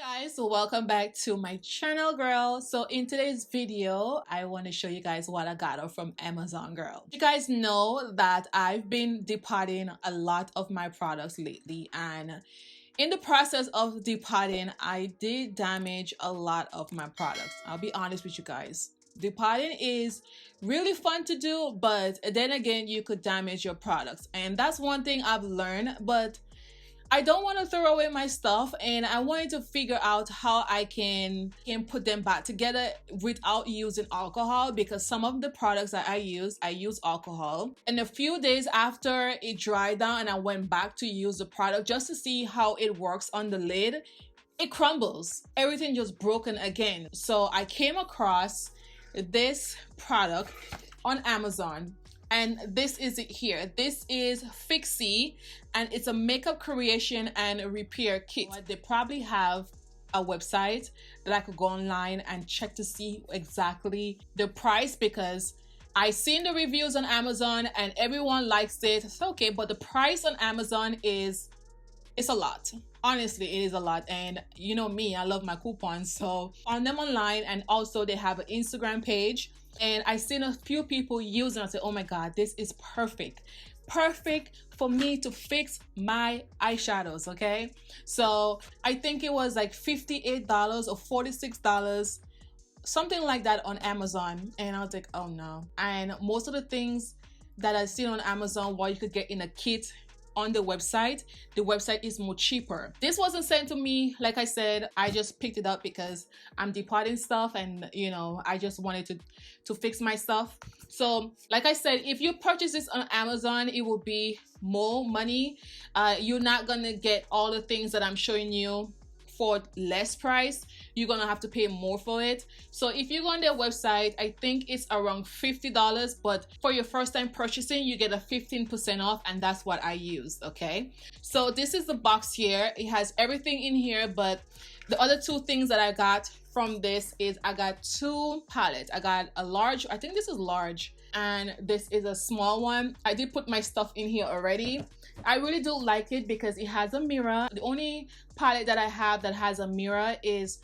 Guys, so welcome back to my channel, girl. So in today's video I want to show you guys what I got from Amazon, girl. You guys know that I've been departing a lot of my products lately, and in the process of departing I did damage a lot of my products. I'll be honest with you guys. Departing is really fun to do, but then again you could damage your products, and that's one thing I've learned. But I don't want to throw away my stuff, and I wanted to figure out how I can put them back together without using alcohol, because some of the products that I use alcohol. And a few days after it dried down and I went back to use the product just to see how it works on the lid, it crumbles. Everything just broken again. So I came across this product on Amazon. And this is it here. This is Fixy, and it's a makeup creation and repair kit. They probably have a website that I could go online and check to see exactly the price, because I seen the reviews on Amazon and everyone likes it. It's okay, but the price on Amazon it's a lot. Honestly, it is a lot. And you know me, I love my coupons, so on them online. And also they have an Instagram page, and I seen a few people using it. I said, oh my god, this is perfect for me to fix my eyeshadows. Okay, so I think it was like $58 or $46, something like that, on Amazon. And I was like, oh no. And most of the things that I seen on Amazon, what you could get in a kit, on the website is more cheaper. This wasn't sent to me. Like I said, I just picked it up because I'm departing stuff, and you know, I just wanted to fix my stuff. So like I said, if you purchase this on Amazon, it will be more money. You're not gonna get all the things that I'm showing you for less price. You're gonna have to pay more for it. So if you go on their website, I think it's around $50, but for your first time purchasing you get a 15% off, and that's what I used. Okay, so this is the box here. It has everything in here, but the other two things that I got from this is I got two palettes. I got a large, I think this is large, and this is a small one. I did put my stuff in here already. I really do like it because it has a mirror. The only palette that I have that has a mirror is,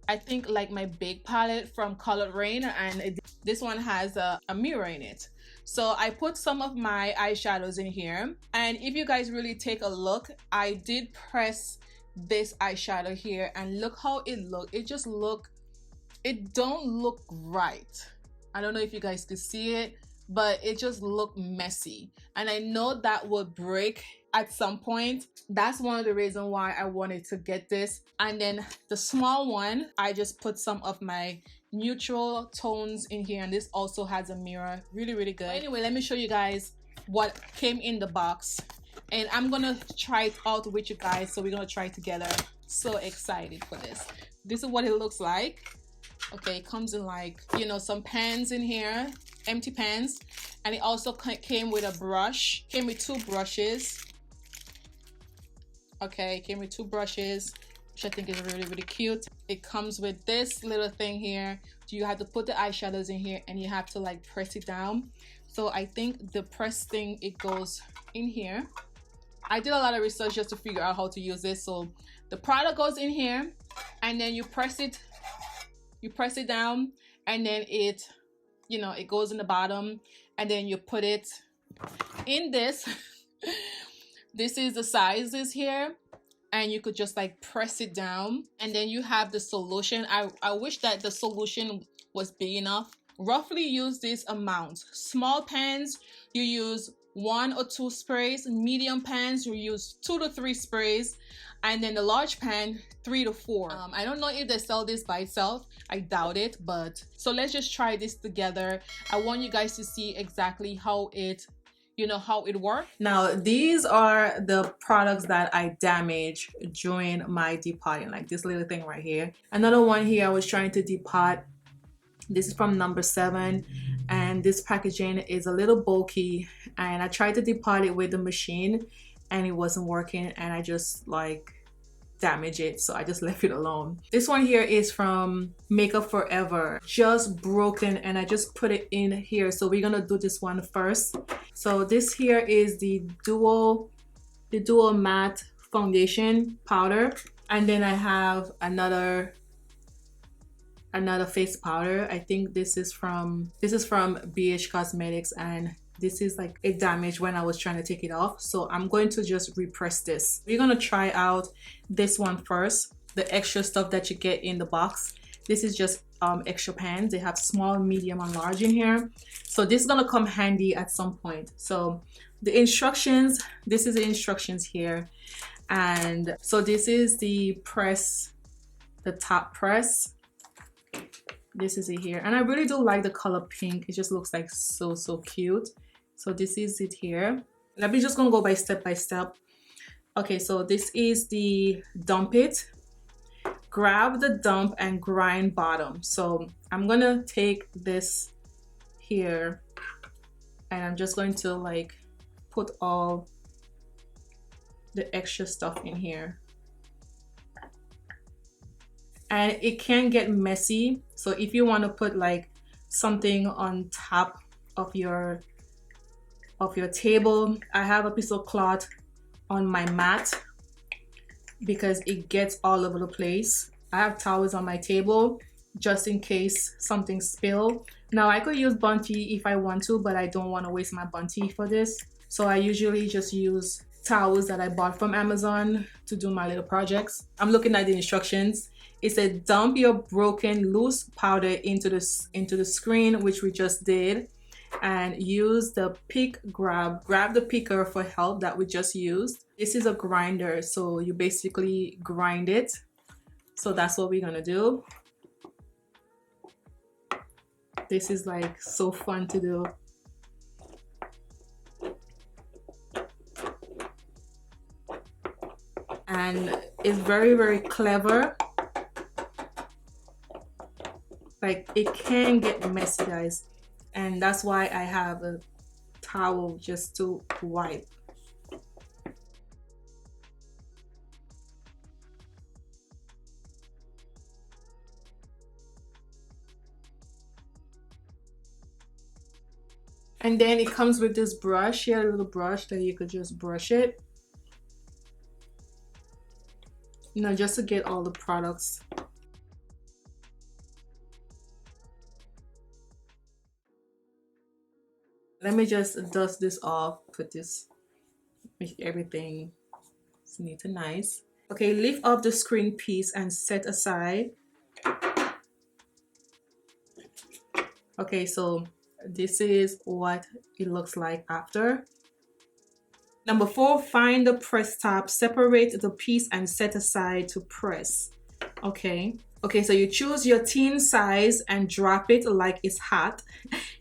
I think, like my big palette from Colored Rain, and this one has a mirror in it. So I put some of my eyeshadows in here, and if you guys really take a look, I did press this eyeshadow here, and look how it look. It don't look right. I don't know if you guys could see it, but it just looked messy, and I know that would break at some point. That's one of the reasons why I wanted to get this. And then the small one, I just put some of my neutral tones in here, and this also has a mirror. Really good. But anyway, let me show you guys what came in the box, and I'm gonna try it out with you guys. So we're gonna try it together. So excited for this. This is what it looks like. Okay, it comes in, like, you know, some pans in here, empty pans, and it also came with a brush. Came with two brushes. Okay, it came with two brushes, which I think is really cute. It comes with this little thing here. So you have to put the eyeshadows in here, and you have to like press it down. So I think the press thing, it goes in here. I did a lot of research just to figure out how to use this. So the product goes in here, and then you press it down, and then it, you know, it goes in the bottom, and then you put it in this. This is the sizes here, and you could just like press it down, and then you have the solution. I wish that the solution was big enough. Roughly use this amount. Small pans, you use 1 or 2 sprays. Medium pans, you use 2 to 3 sprays, and then the large pan, 3 to 4. I don't know if they sell this by itself. I doubt it. But so let's just try this together. I want you guys to see exactly how it, you know, how it works. Now these are the products that I damaged during my departing, like this little thing right here. Another one here I was trying to depart. This is from number 7, and this packaging is a little bulky, and I tried to depart it with the machine and it wasn't working, and I just like damage it, so I just left it alone. This one here is from Makeup Forever, just broken, and I just put it in here. So we're gonna do this one first. So this here is the dual matte foundation powder, And then I have another face powder. I think this is from BH Cosmetics, and this is like it damaged when I was trying to take it off, so I'm going to just repress this. We're gonna try out this one first, the extra stuff that you get in the box. This is just extra pans. They have small, medium, and large in here, so this is gonna come handy at some point. So the instructions, this is the instructions here, and so this is the press, the top press. This is it here, and I really do like the color pink. It just looks like so cute. So this is it here. Let me just gonna go by step. Okay, so this is the dump it. Grab the dump and grind bottom. So I'm gonna take this here and I'm just going to like put all the extra stuff in here. And it can get messy, so if you want to put like something on top of your table, I have a piece of cloth on my mat because it gets all over the place. I have towels on my table just in case something spill. Now I could use Bunty if I want to, but I don't want to waste my Bunty for this, so I usually just use towels that I bought from Amazon to do my little projects. I'm looking at the instructions. It said dump your broken loose powder into the screen, which we just did, and use the grab the picker for help that we just used. This is a grinder, so you basically grind it. So that's what we're gonna do. This is like so fun to do. And it's very clever. Like it can get messy, guys, and that's why I have a towel just to wipe. And then it comes with this brush here, a little brush that you could just brush it, you know, just to get all the products. Let me just dust this off, put this, make everything neat and nice. Okay, lift up the screen piece and set aside. Okay, so this is what it looks like after. Number 4, find the press tab, separate the piece and set aside to press. Okay, so you choose your tin size and drop it like it's hot.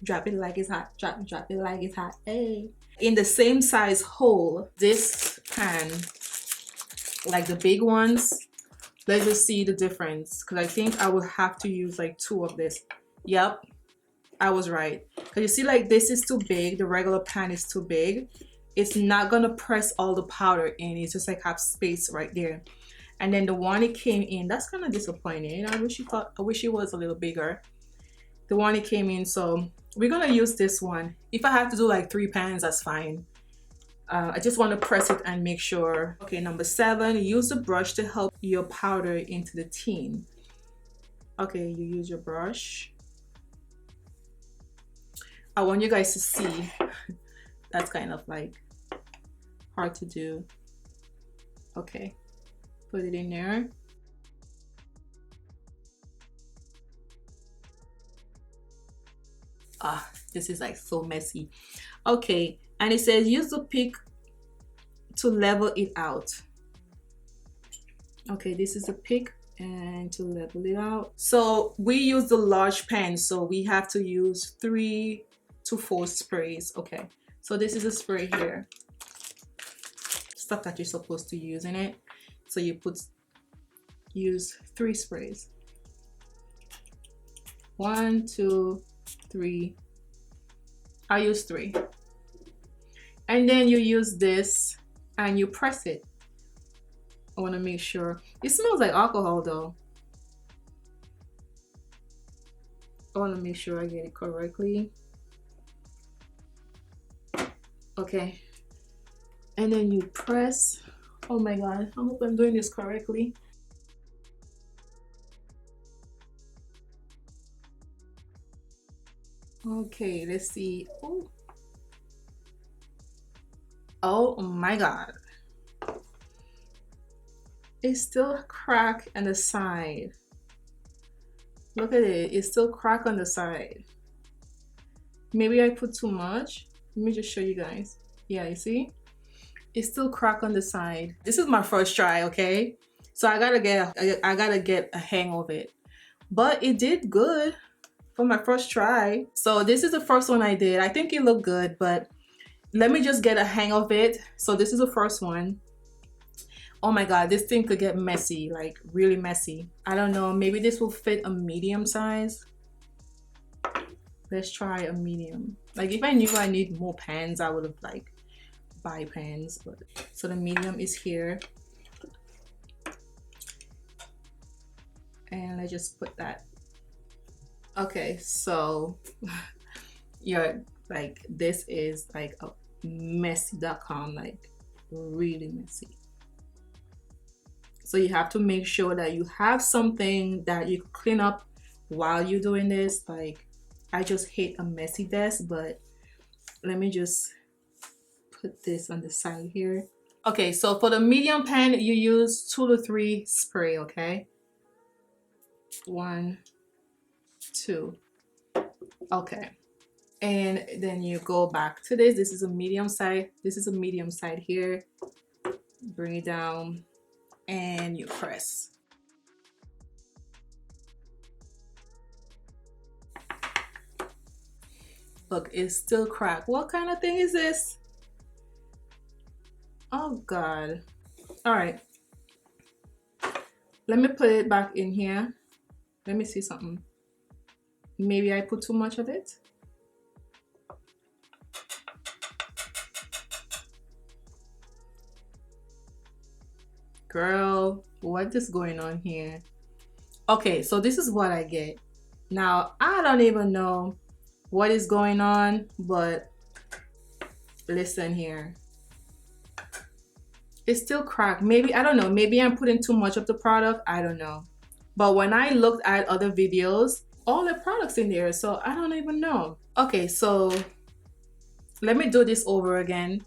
Drop it like it's hot. Drop it like it's hot. Hey. In the same size hole, this pan, like the big ones, let's just see the difference, because I think I will have to use like 2 of this. Yep, I was right. Because you see, like this is too big, the regular pan is too big. It's not gonna press all the powder in. It's just like have space right there. And then the one it came in, that's kind of disappointing. I wish it was a little bigger. The one it came in, so we're gonna use this one. If I have to do like 3 pans, that's fine. I just want to press it and make sure. Okay, number 7, use the brush to help your powder into the tin. Okay, you use your brush. I want you guys to see. That's kind of like hard to do. Okay, put it in there. This is like so messy. Okay, and it says use the pick to level it out. Okay, this is a pick and to level it out. So we use the large pen, so we have to use 3 to 4 sprays. Okay, so this is a spray here, stuff that you're supposed to use in it. So you use 3 sprays. 1, 2, 3. I use 3. And then you use this and you press it. I want to make sure. It smells like alcohol though. I want to make sure I get it correctly. Okay. And then you press. Oh my god, I hope I'm doing this correctly. Okay, let's see. Ooh. Oh my god, it's still crack on the side. Look at it, it's still crack on the side. Maybe I put too much. Let me just show you guys. Yeah, you see, it's still crack on the side. This is my first try, okay, so I gotta get a hang of it, but it did good for my first try. So this is the first one I did. I think it looked good, but let me just get a hang of it. So this is the first one. Oh my god, this thing could get messy, like really messy. I don't know, maybe this will fit a medium size. Let's try a medium. Like if I knew I need more pans, I would have like buy pans, but so the medium is here. And let's just put that. Okay, so you're like, this is like a messy.com, like really messy. So you have to make sure that you have something that you clean up while you're doing this. Like I just hate a messy desk, but let me just put this on the side here. Okay, so for the medium pan, you use 2 to 3 spray, okay? 1, 2. Okay. And then you go back to this. This is a medium side. This is a medium side here. Bring it down and you press. Look, it's still cracked. What kind of thing is this? Oh God. All right. Let me put it back in here. Let me see something. Maybe I put too much of it. Girl, what is going on here? Okay, so this is what I get. Now, I don't even know what is going on, but listen here. It's still cracked. Maybe, I don't know, maybe I'm putting too much of the product. I don't know. But when I looked at other videos, all the products in there, so I don't even know. Okay, so let me do this over again.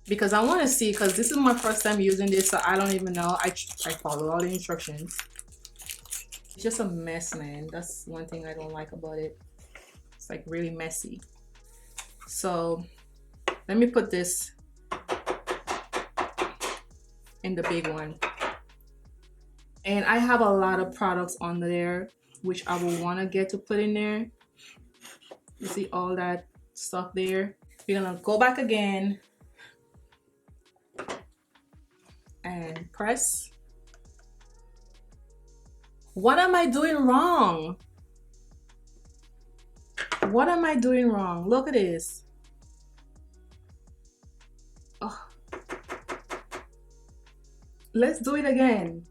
Because I want to see, because this is my first time using this, so I don't even know. I follow all the instructions. It's just a mess, man. That's one thing I don't like about it. It's like really messy. So let me put this in the big one. And I have a lot of products on there, which I will want to get to put in there. You see all that stuff there. We're gonna go back again and press. What am I doing wrong? What am I doing wrong? Look at this. Oh. Let's do it again.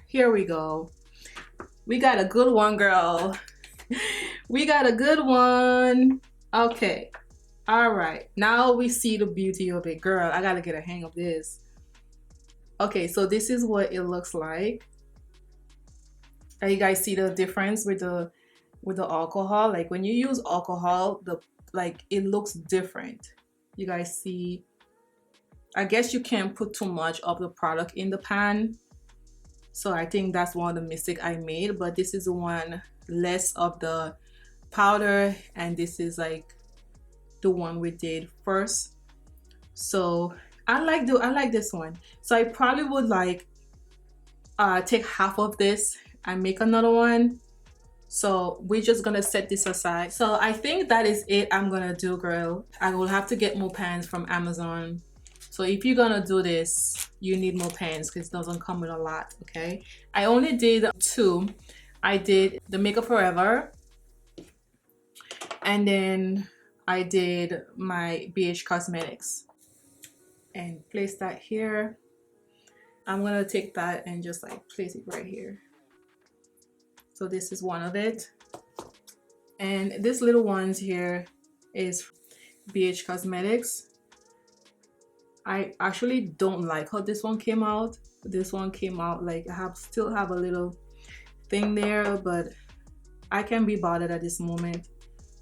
Here we go. We got a good one, girl. We got a good one. Okay. All right. Now we see the beauty of it. Girl, I gotta get a hang of this. Okay, so this is what it looks like. You guys see the difference with the alcohol? Like when you use alcohol, it looks different. You guys see? I guess you can't put too much of the product in the pan. So I think that's one of the mistakes I made, but this is the one less of the powder, and this is like the one we did first. So I like this one. So I probably would like take half of this and make another one. So we're just gonna set this aside. So I think that is it I'm gonna do, girl. I will have to get more pans from Amazon. So if you're gonna do this, you need more pans because it doesn't come with a lot, okay? I only did 2. I did the Makeup Forever, and then I did my BH Cosmetics and place that here. I'm gonna take that and just like place it right here. So this is one of it. And this little ones here is BH Cosmetics. I actually don't like how this one came out. This one came out like I still have a little thing there, but I can't be bothered at this moment.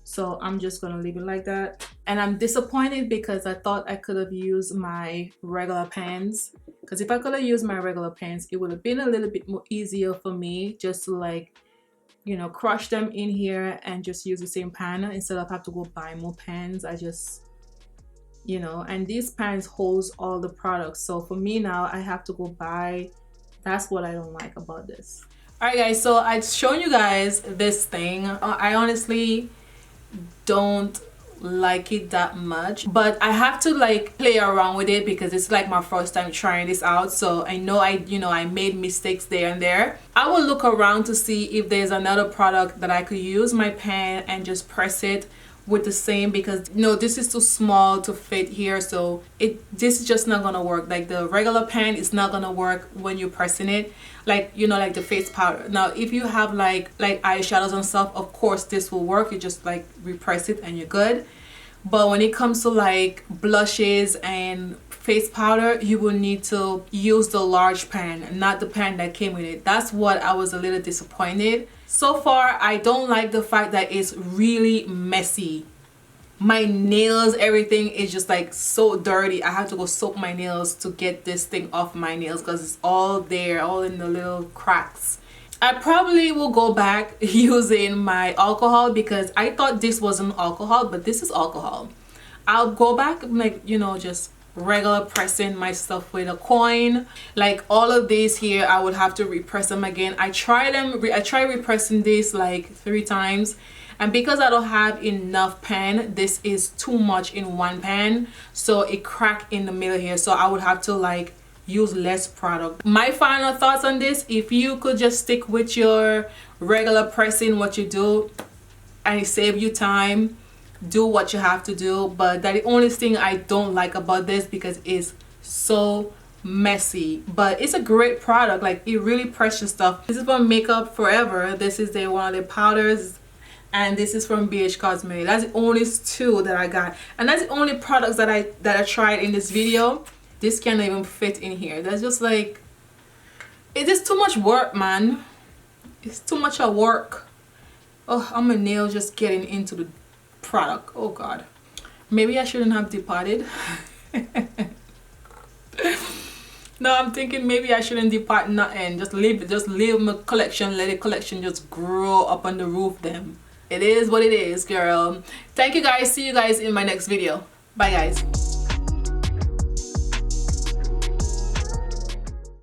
So I'm just gonna leave it like that. And I'm disappointed because I thought I could have used my regular pans. Because if I could have used my regular pans, it would have been a little bit more easier for me just to like, you know, crush them in here and just use the same pan instead of have to go buy more pans. I just, you know, and these pans holds all the products. So for me now, I have to go buy. That's what I don't like about this. All right, guys. So I've shown you guys this thing. I honestly don't like it that much, but I have to like play around with it because it's like my first time trying this out. So I know I made mistakes there and there. I will look around to see if there's another product that I could use my pan and just press it with the same, because no, this is too small to fit here. So this is just not gonna work. Like the regular pan is not gonna work when you're pressing it, like, you know, like the face powder. Now if you have like eyeshadows and stuff, of course this will work. You just like repress it and you're good. But when it comes to like blushes and face powder, you will need to use the large pan, not the pan that came with it. That's what I was a little disappointed. So far, I don't like the fact that it's really messy. My nails, everything is just like so dirty. I have to go soak my nails to get this thing off my nails because it's all there, all in the little cracks. I probably will go back using my alcohol because I thought this wasn't alcohol, but this is alcohol. I'll go back, like, you know, just regular pressing my stuff with a coin. Like all of these here, I would have to repress them again. I tried repressing this like 3 times, and because I don't have enough pan, this is too much in one pan, so it cracked in the middle here. So I would have to like use less product. My final thoughts on this: if you could just stick with your regular pressing, what you do, and it save you time, do what you have to do. But that the only thing I don't like about this, because it's so messy. But it's a great product. Like, it really precious stuff. This is from Makeup Forever. This is one of their powders, and this is from BH Cosmetics. That's the only 2 that I got, and that's the only products that I tried in this video. This can't even fit in here. That's just like, it is too much work, man. It's too much of work. Oh, I'm my nails just getting into the product. Oh god, maybe I shouldn't have departed. No, I'm thinking maybe I shouldn't depart nothing. Just leave my collection. Let the collection just grow up on the roof. Them, it is what it is, girl. Thank you guys. See you guys in my next video. Bye guys.